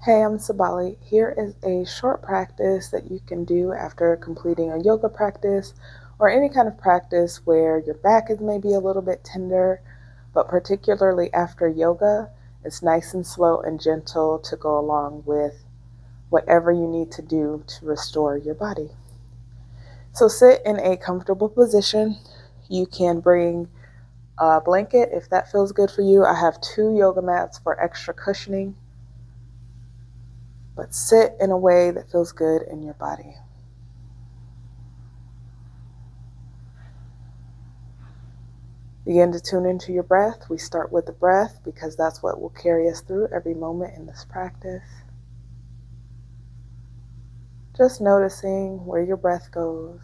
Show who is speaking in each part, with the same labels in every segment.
Speaker 1: Hey, I'm Sabali. Here is a short practice that you can do after completing a yoga practice or any kind of practice where your back is maybe a little bit tender, but particularly after yoga, it's nice and slow and gentle to go along with whatever you need to do to restore your body. So sit in a comfortable position. You can bring a blanket if that feels good for you. I have 2 yoga mats for extra cushioning. But sit in a way that feels good in your body. Begin to tune into your breath. We start with the breath because that's what will carry us through every moment in this practice. Just noticing where your breath goes.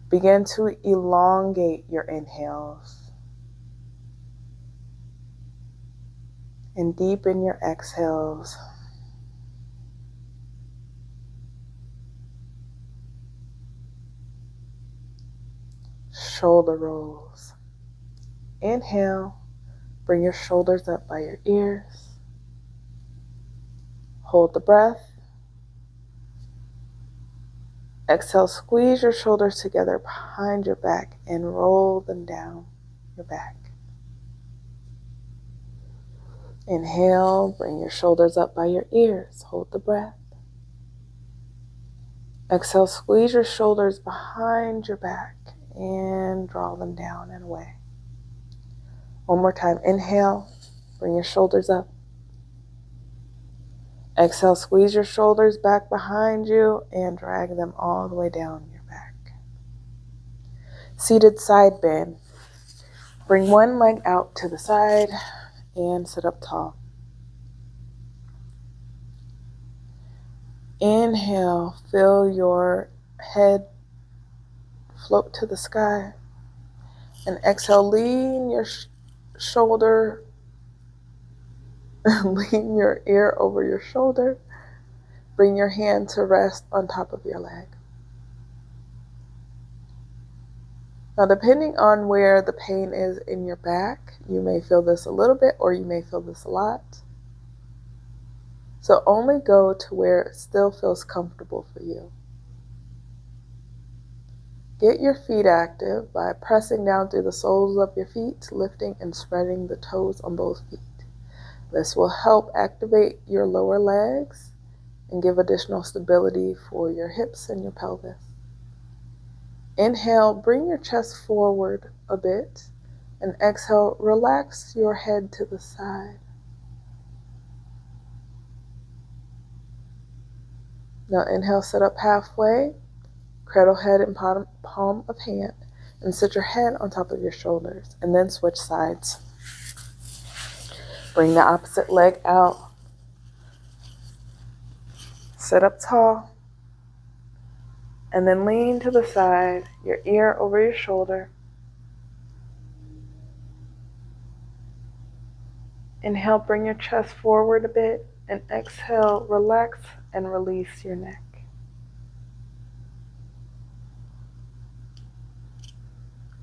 Speaker 1: Begin to elongate your inhales and deepen your exhales. Shoulder rolls. Inhale, bring your shoulders up by your ears. Hold the breath. Exhale, squeeze your shoulders together behind your back and roll them down your back. Inhale, bring your shoulders up by your ears. Hold the breath. Exhale, squeeze your shoulders behind your back and draw them down and away. One more time. Inhale, bring your shoulders up. Exhale, squeeze your shoulders back behind you and drag them all the way down your back. Seated side bend. Bring one leg out to the side and sit up tall. Inhale, feel your head float to the sky. And exhale, lean your shoulder, lean your ear over your shoulder. Bring your hand to rest on top of your leg. Now, depending on where the pain is in your back, you may feel this a little bit or you may feel this a lot. So only go to where it still feels comfortable for you. Get your feet active by pressing down through the soles of your feet, lifting and spreading the toes on both feet. This will help activate your lower legs and give additional stability for your hips and your pelvis. Inhale, bring your chest forward a bit, and exhale, relax your head to the side. Now inhale, sit up halfway, cradle head in palm of hand, and sit your head on top of your shoulders, and then switch sides. Bring the opposite leg out. Sit up tall. And then lean to the side, your ear over your shoulder. Inhale, bring your chest forward a bit, and exhale, relax and release your neck.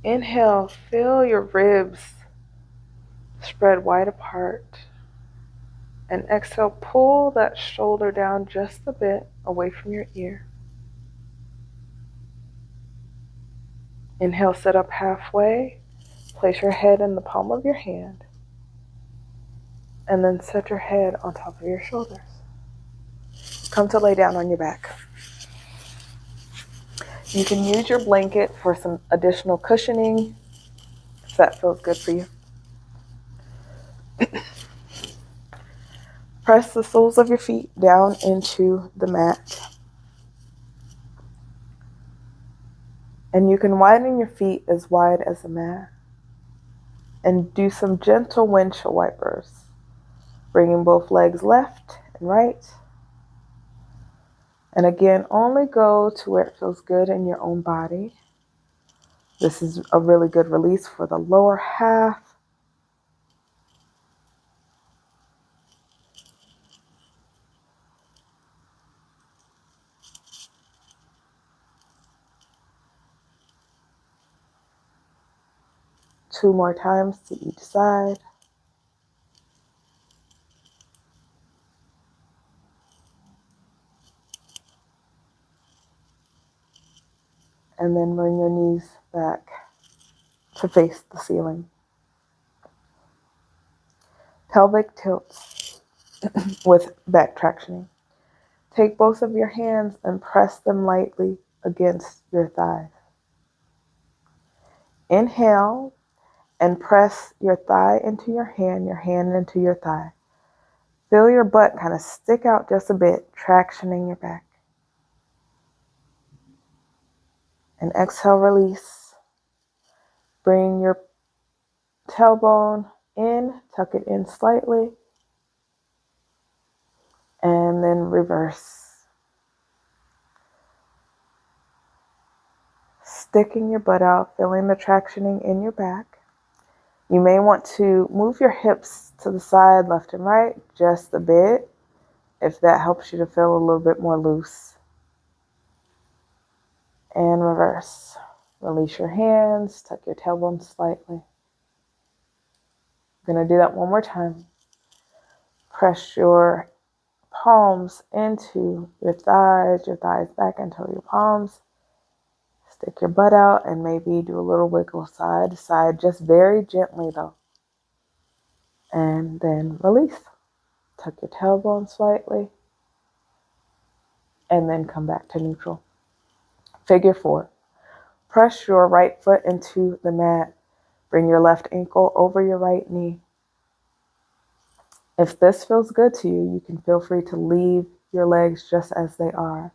Speaker 1: Inhale, feel your ribs spread wide apart. And exhale, pull that shoulder down just a bit away from your ear. Inhale, sit up halfway. Place your head in the palm of your hand. And then set your head on top of your shoulders. Come to lay down on your back. You can use your blanket for some additional cushioning if that feels good for you. Press the soles of your feet down into the mat. And you can widen your feet as wide as the mat. And do some gentle windshield wipers, bringing both legs left and right. And again, only go to where it feels good in your own body. This is a really good release for the lower half. Two more times to each side. and then bring your knees back to face the ceiling. Pelvic tilts with back tractioning. Take both of your hands and press them lightly against your thighs. Inhale and press your thigh into your hand into your thigh. Feel your butt kind of stick out just a bit, tractioning your back. And exhale, release. Bring your tailbone in, tuck it in slightly, and then reverse. Sticking your butt out, feeling the tractioning in your back. You may want to move your hips to the side, left and right, just a bit, if that helps you to feel a little bit more loose. And reverse. Release your hands, tuck your tailbone slightly. I'm going to do that one more time. Press your palms into your thighs back into your palms. Stick your butt out and maybe do a little wiggle side to side, just very gently though. And then release. Tuck your tailbone slightly. And then come back to neutral. Figure 4. Press your right foot into the mat. Bring your left ankle over your right knee. If this feels good to you, you can feel free to leave your legs just as they are.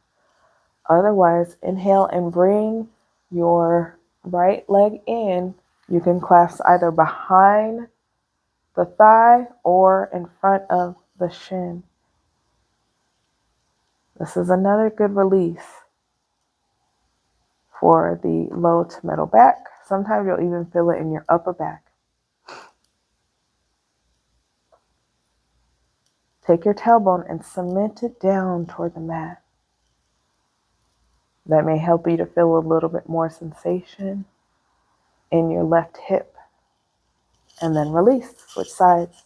Speaker 1: Otherwise, inhale and bring your right leg in. You can clasp either behind the thigh or in front of the shin. This is another good release for the low to middle back. Sometimes you'll even feel it in your upper back. Take your tailbone and cement it down toward the mat. That may help you to feel a little bit more sensation in your left hip. And then release, switch sides.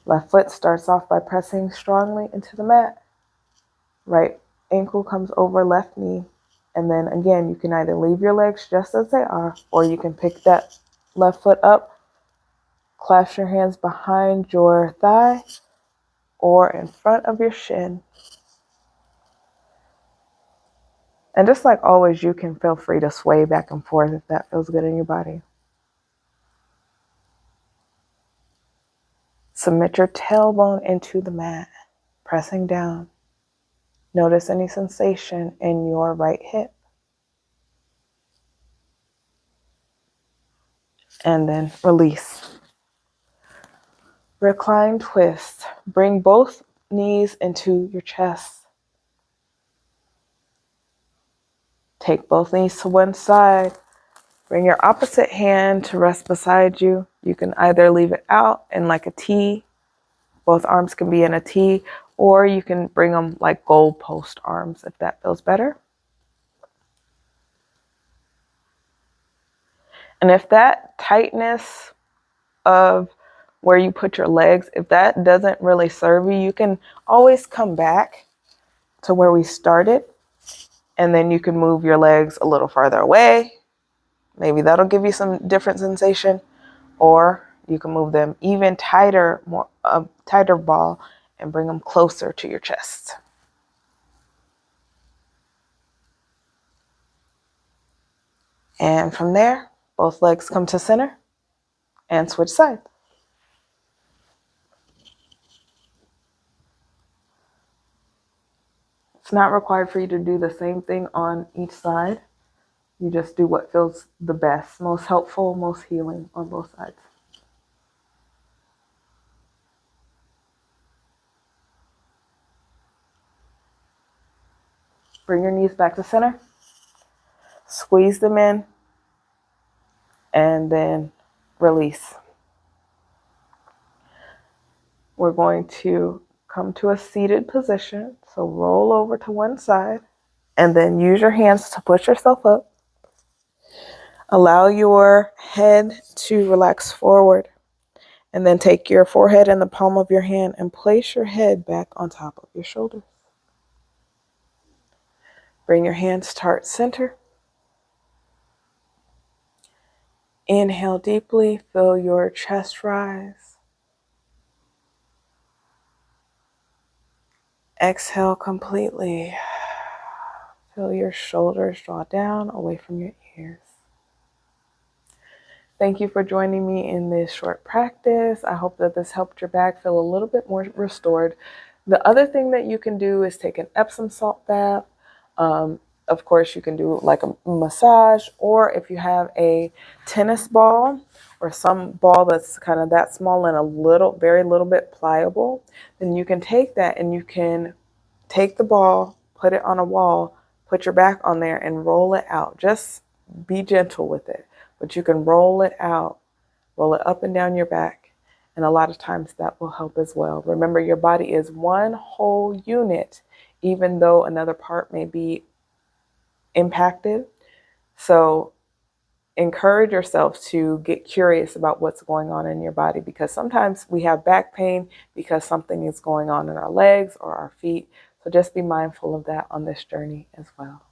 Speaker 1: Left foot starts off by pressing strongly into the mat. Right ankle comes over left knee. And then again, you can either leave your legs just as they are, or you can pick that left foot up, clasp your hands behind your thigh or in front of your shin. And just like always, you can feel free to sway back and forth if that feels good in your body. Submit your tailbone into the mat, pressing down. Notice any sensation in your right hip. And then release. Recline twist. Bring both knees into your chest. Take both knees to one side. Bring your opposite hand to rest beside you. You can either leave it out in like a T. Both arms can be in a T, or you can bring them like goalpost arms if that feels better. And if that tightness of where you put your legs, if that doesn't really serve you, you can always come back to where we started, and then you can move your legs a little farther away. Maybe that'll give you some different sensation, or you can move them even tighter, more tighter ball, and bring them closer to your chest. And from there, both legs come to center and switch sides. It's not required for you to do the same thing on each side. You just do what feels the best, most helpful, most healing on both sides. Bring your knees back to center. Squeeze them in. And then release. We're going to come to a seated position. So roll over to one side. And then use your hands to push yourself up. Allow your head to relax forward. And then take your forehead in the palm of your hand and place your head back on top of your shoulders. Bring your hands to heart center. Inhale deeply, feel your chest rise. Exhale completely. Feel your shoulders draw down away from your ears. Thank you for joining me in this short practice. I hope that this helped your back feel a little bit more restored. The other thing that you can do is take an Epsom salt bath. Of course, you can do like a massage, or if you have a tennis ball or some ball that's kind of that small and a little, very little bit pliable, then you can take that and you can take the ball, put it on a wall, put your back on there and roll it out. Just be gentle with it, but you can roll it out, roll it up and down your back. And a lot of times that will help as well. Remember, your body is one whole unit, even though another part may be impacted. So encourage yourself to get curious about what's going on in your body, because sometimes we have back pain because something is going on in our legs or our feet. So just be mindful of that on this journey as well.